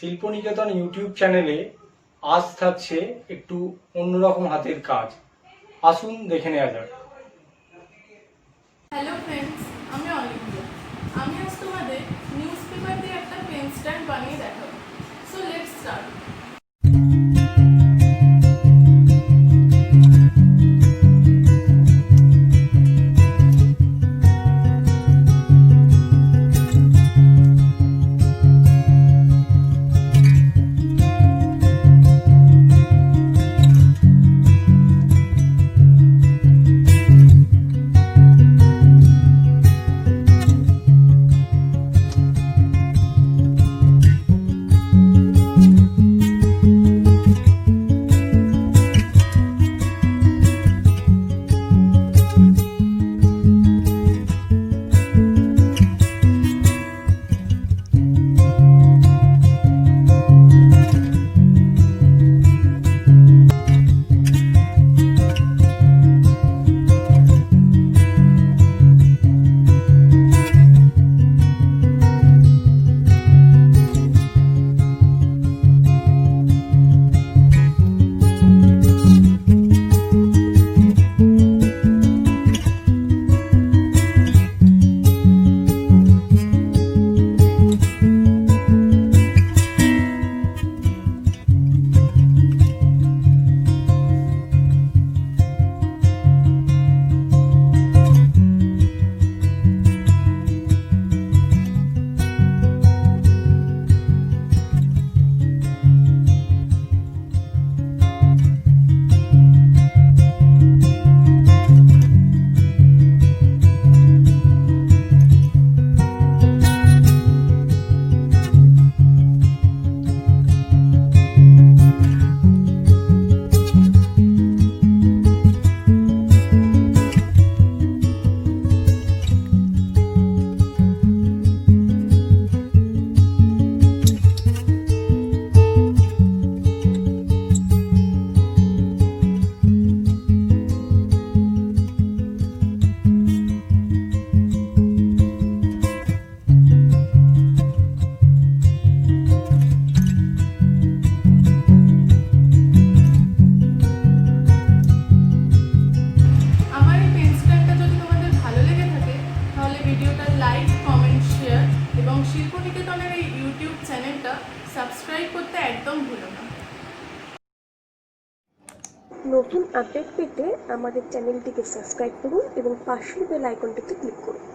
শিল্পনিকেতন YouTube চ্যানেলে আজ থাকছে একটু অন্যরকম হাতের কাজ। আসুন দেখে নেওয়া যাক। হ্যালো ফ্রেন্ডস, আমি অলিভিয়া। আমি আজ তোমাদের নিউজ পেপার দিয়ে একটা পেন স্ট্যান্ড বানিয়ে দেখাবো। So let's start. আমার এই পেন স্ট্যান্ডটা যদি তোমাদের ভালো লেগে থাকে তাহলে ভিডিওটা লাইক, কমেন্ট, শেয়ার এবং শিল্পনিকেতনের এই ইউটিউব চ্যানেলটা সাবস্ক্রাইব করতে একদম ভুলো না। নতুন আপডেট পেতে আমাদের চ্যানেলটিকে সাবস্ক্রাইব করুন এবং পাশের বেল আইকনটিতে ক্লিক করুন।